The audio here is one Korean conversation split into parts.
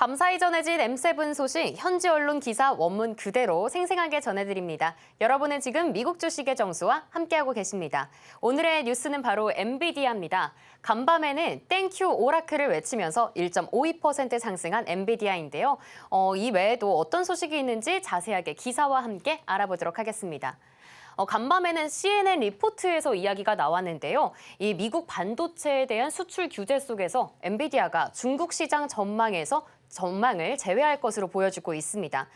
밤사이 전해진 M7 소식, 현지 언론 기사 원문 그대로 생생하게 전해드립니다. 여러분은 지금 미국 주식의 정수와 함께하고 계십니다. 오늘의 뉴스는 바로 엔비디아입니다. 간밤에는 땡큐 오라클을 외치면서 1.52% 상승한 엔비디아인데요. 이 외에도 어떤 소식이 있는지 자세하게 기사와 함께 알아보도록 하겠습니다. 간밤에는 CNN 리포트에서 이야기가 나왔는데요. 이 미국 반도체에 대한 수출 규제 속에서 엔비디아가 중국 시장 전망을 제외할 것으로 보여지고 있습니다.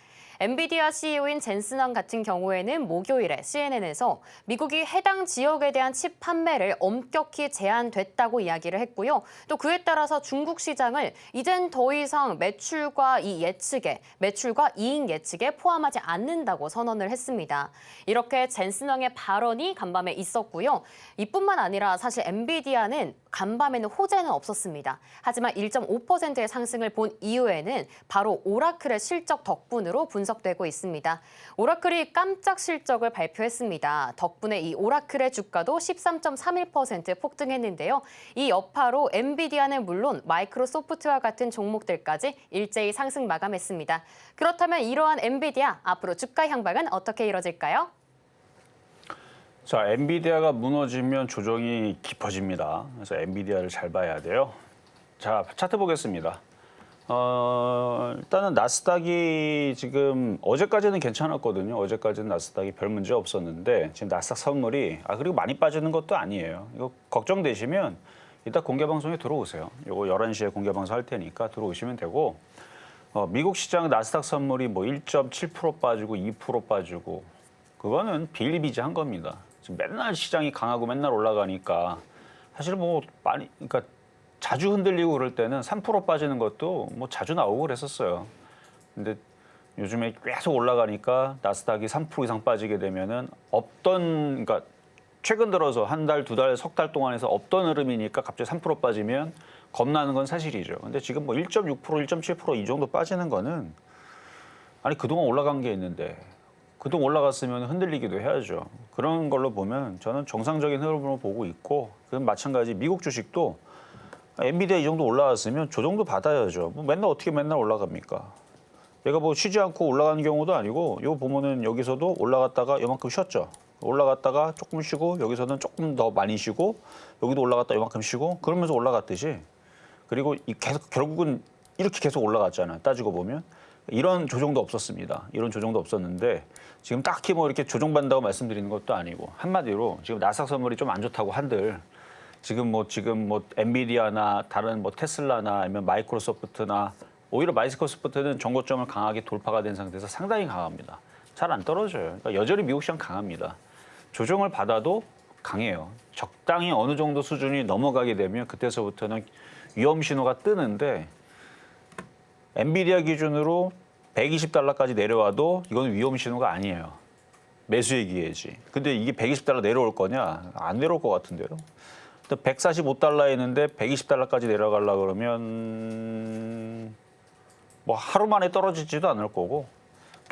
엔비디아 CEO인 젠슨 왕 같은 경우에는 목요일에 CNN에서 미국이 해당 지역에 대한 칩 판매를 엄격히 제한됐다고 이야기를 했고요. 또 그에 따라서 중국 시장을 이젠 더 이상 매출과 이익 예측에 포함하지 않는다고 선언을 했습니다. 이렇게 젠슨 왕의 발언이 간밤에 있었고요. 이뿐만 아니라 사실 엔비디아는 간밤에는 호재는 없었습니다. 하지만 1.5%의 상승을 본 이유에는 바로 오라클의 실적 덕분으로 분석되고 있습니다. 오라클이 깜짝 실적을 발표했습니다. 덕분에 이 오라클의 주가도 13.31% 폭등했는데요. 이 여파로 엔비디아는 물론 마이크로소프트와 같은 종목들까지 일제히 상승 마감했습니다. 그렇다면 이러한 엔비디아, 앞으로 주가 향방은 어떻게 이뤄질까요? 자, 엔비디아가 무너지면 조정이 깊어집니다. 그래서 엔비디아를 잘 봐야 돼요. 자, 차트 보겠습니다. 일단은 나스닥이 지금 어제까지는 괜찮았거든요. 어제까지는 나스닥이 별 문제 없었는데 지금 나스닥 선물이 그리고 많이 빠지는 것도 아니에요. 이거 걱정되시면 이따 공개 방송에 들어오세요. 이거 11시에 공개 방송 할 테니까 들어오시면 되고 미국 시장 나스닥 선물이 뭐 1.7% 빠지고 2% 빠지고 그거는 비일비재한 겁니다. 지금 맨날 시장이 강하고 맨날 올라가니까 사실 뭐 많이 그러니까 자주 흔들리고 그럴 때는 3% 빠지는 것도 뭐 자주 나오고 그랬었어요. 근데 요즘에 계속 올라가니까 나스닥이 3% 이상 빠지게 되면은 그러니까 최근 들어서 한 달, 두 달, 석 달 동안에서 없던 흐름이니까 갑자기 3% 빠지면 겁나는 건 사실이죠. 근데 지금 뭐 1.6%, 1.7% 이 정도 빠지는 거는 아니 그동안 올라간 게 있는데 그동안 올라갔으면 흔들리기도 해야죠. 그런 걸로 보면 저는 정상적인 흐름으로 보고 있고 그건 마찬가지 미국 주식도 엔비디아 이 정도 올라왔으면 조정도 받아야죠. 뭐 맨날 어떻게 맨날 올라갑니까? 얘가 뭐 쉬지 않고 올라가는 경우도 아니고 이거 보면은 여기서도 올라갔다가 이만큼 쉬었죠. 올라갔다가 조금 쉬고 여기서는 조금 더 많이 쉬고 여기도 올라갔다 이만큼 쉬고 그러면서 올라갔듯이 그리고 계속 결국은 이렇게 계속 올라갔잖아요. 따지고 보면. 이런 조정도 없었습니다. 이런 조정도 없었는데 지금 딱히 뭐 이렇게 조정받는다고 말씀드리는 것도 아니고 한마디로 지금 나스닥 선물이 좀 안 좋다고 한들 지금 뭐 엔비디아나 다른 뭐 테슬라나 아니면 마이크로소프트나 오히려 마이크로소프트는 정고점을 강하게 돌파가 된 상태에서 상당히 강합니다. 잘 안 떨어져요. 그러니까 여전히 미국 시장 강합니다. 조정을 받아도 강해요. 적당히 어느 정도 수준이 넘어가게 되면 그때서부터는 위험 신호가 뜨는데 엔비디아 기준으로 120달러까지 내려와도 이건 위험 신호가 아니에요. 매수의 기회지. 근데 이게 120달러 내려올 거냐? 안 내려올 것 같은데요. 145달러에 있는데 120달러까지 내려가려고 그러면 뭐 하루 만에 떨어지지도 않을 거고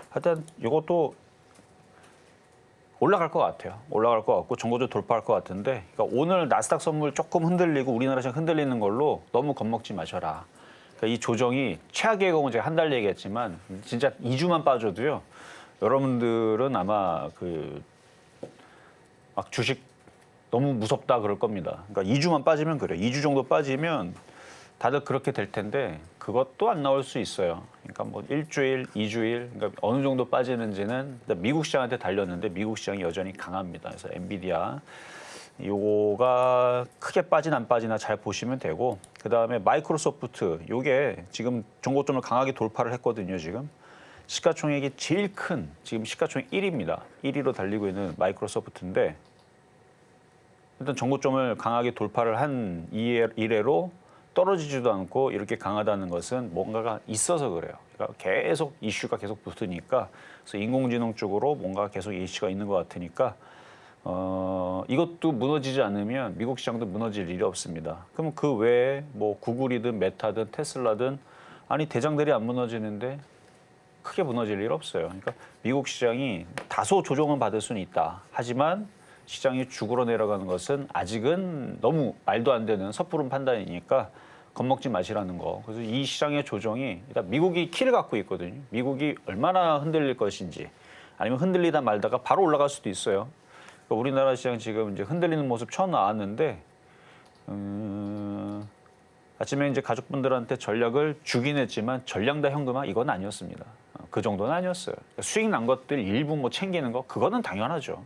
하여튼 이것도 올라갈 것 같아요. 올라갈 것 같고 정고점 돌파할 것 같은데 그러니까 오늘 나스닥 선물 조금 흔들리고 우리나라 시장 흔들리는 걸로 너무 겁먹지 마셔라. 이 조정이 최악의 경우 제가 한 달 얘기했지만 진짜 2주만 빠져도요. 여러분들은 아마 막 주식 너무 무섭다 그럴 겁니다. 그러니까 2주만 빠지면 그래요. 2주 정도 빠지면 다들 그렇게 될 텐데 그것도 안 나올 수 있어요. 그러니까 뭐 일주일, 2주일 그러니까 어느 정도 빠지는지는 미국 시장한테 달렸는데 미국 시장이 여전히 강합니다. 그래서 엔비디아 요거가 크게 빠진 안 빠지나 잘 보시면 되고 그다음에 마이크로소프트 요게 지금 정고점을 강하게 돌파를 했거든요. 지금 시가총액이 제일 큰 지금 시가총액 1위입니다. 1위로 달리고 있는 마이크로소프트인데 일단 정고점을 강하게 돌파를 한 이래로 떨어지지도 않고 이렇게 강하다는 것은 뭔가가 있어서 그래요. 그러니까 계속 이슈가 계속 붙으니까 그래서 인공지능 쪽으로 뭔가 계속 이슈가 있는 것 같으니까 이것도 무너지지 않으면 미국 시장도 무너질 일이 없습니다. 그럼 그 외에 뭐 구글이든 메타든 테슬라든 아니 대장들이 안 무너지는데 크게 무너질 일 없어요. 그러니까 미국 시장이 다소 조정은 받을 수는 있다. 하지만 시장이 죽으러 내려가는 것은 아직은 너무 말도 안 되는 섣부른 판단이니까 겁먹지 마시라는 거. 그래서 이 시장의 조정이 일단 미국이 키를 갖고 있거든요. 미국이 얼마나 흔들릴 것인지 아니면 흔들리다 말다가 바로 올라갈 수도 있어요. 그러니까 우리나라 시장 지금 이제 흔들리는 모습 처음 나왔는데 아침에 이제 가족분들한테 전략을 주긴 했지만 전량 다 현금화 이건 아니었습니다. 그 정도는 아니었어요. 그러니까 수익 난 것들 일부 뭐 챙기는 거 그거는 당연하죠.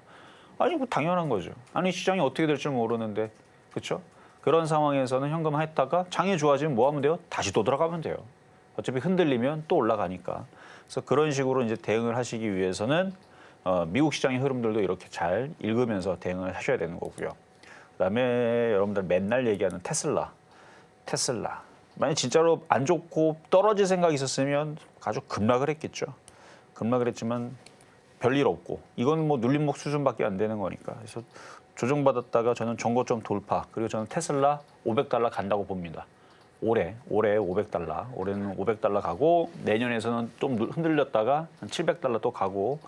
아니 뭐 당연한 거죠. 아니 시장이 어떻게 될지 모르는데 그렇죠? 그런 상황에서는 현금화 했다가 장이 좋아지면 뭐 하면 돼요? 다시 또 들어가면 돼요. 어차피 흔들리면 또 올라가니까. 그래서 그런 식으로 이제 대응을 하시기 위해서는 미국 시장의 흐름들도 이렇게 잘 읽으면서 대응을 하셔야 되는 거고요. 그다음에 여러분들 맨날 얘기하는 테슬라. 만약 진짜로 안 좋고 떨어질 생각이 있었으면 아주 급락을 했겠죠. 급락을 했지만 별일 없고 이건 뭐 눌림목 수준밖에 안 되는 거니까. 그래서 조정받았다가 저는 전고점 돌파 그리고 저는 테슬라 $500 간다고 봅니다. 올해 $500. 올해는 $500 가고 내년에서는 좀 흔들렸다가 한 $700 또 가고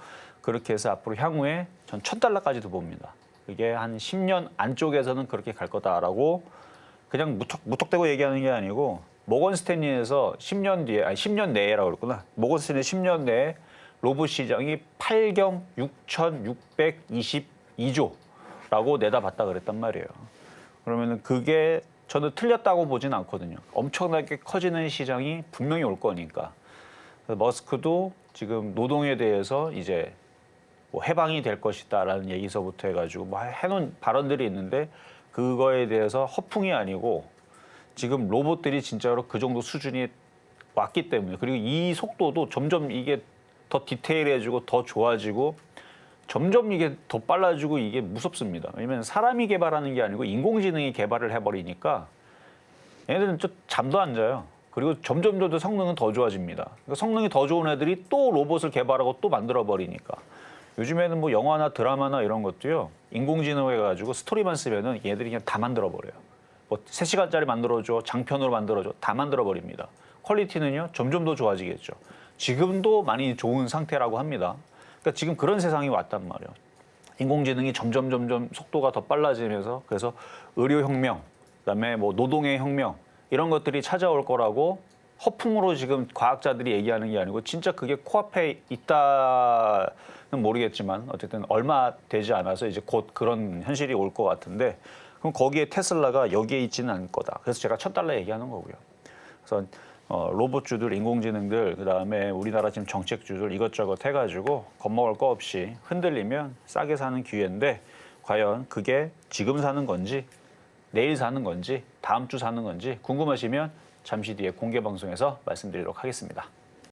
그렇게 해서 앞으로 향후에 전 $1000까지도 봅니다. 이게 한 10년 안쪽에서는 그렇게 갈 거다라고 그냥 무턱대고 얘기하는 게 아니고 모건 스탠리에서 10년 뒤에 아니 10년 내라고 그랬구나. 모건 스탠리 10년 내에 로봇 시장이 8경 6,622조라고 내다봤다 그랬단 말이에요. 그러면은 그게 저는 틀렸다고 보진 않거든요. 엄청나게 커지는 시장이 분명히 올 거니까. 머스크도 지금 노동에 대해서 이제 뭐 해방이 될 것이다라는 얘기서부터 해가지고 뭐 해놓은 발언들이 있는데 그거에 대해서 허풍이 아니고 지금 로봇들이 진짜로 그 정도 수준이 왔기 때문에 그리고 이 속도도 점점 이게 더 디테일해지고 더 좋아지고 점점 이게 더 빨라지고 이게 무섭습니다. 왜냐하면 사람이 개발하는 게 아니고 인공지능이 개발을 해버리니까 얘네들은 좀 잠도 안 자요. 그리고 점점 더 성능은 더 좋아집니다. 그러니까 성능이 더 좋은 애들이 또 로봇을 개발하고 또 만들어버리니까 요즘에는 뭐 영화나 드라마나 이런 것도요. 인공지능 해가지고 스토리만 쓰면은 얘들이 그냥 다 만들어버려요. 뭐 3시간짜리 만들어줘, 장편으로 만들어줘, 다 만들어버립니다. 퀄리티는요. 점점 더 좋아지겠죠. 지금도 많이 좋은 상태라고 합니다. 그러니까 지금 그런 세상이 왔단 말이에요. 인공지능이 점점 속도가 더 빨라지면서 그래서 의료혁명, 그다음에 뭐 노동의 혁명 이런 것들이 찾아올 거라고 허풍으로 지금 과학자들이 얘기하는 게 아니고 진짜 그게 코앞에 있다는 모르겠지만 어쨌든 얼마 되지 않아서 이제 곧 그런 현실이 올 것 같은데 그럼 거기에 테슬라가 여기에 있지는 않을 거다. 그래서 제가 $1000 얘기하는 거고요. 그래서 로봇주들, 인공지능들, 그다음에 우리나라 지금 정책주들 이것저것 해가지고 겁먹을 거 없이 흔들리면 싸게 사는 기회인데 과연 그게 지금 사는 건지 내일 사는 건지 다음 주 사는 건지 궁금하시면 잠시 뒤에 공개 방송에서 말씀드리도록 하겠습니다.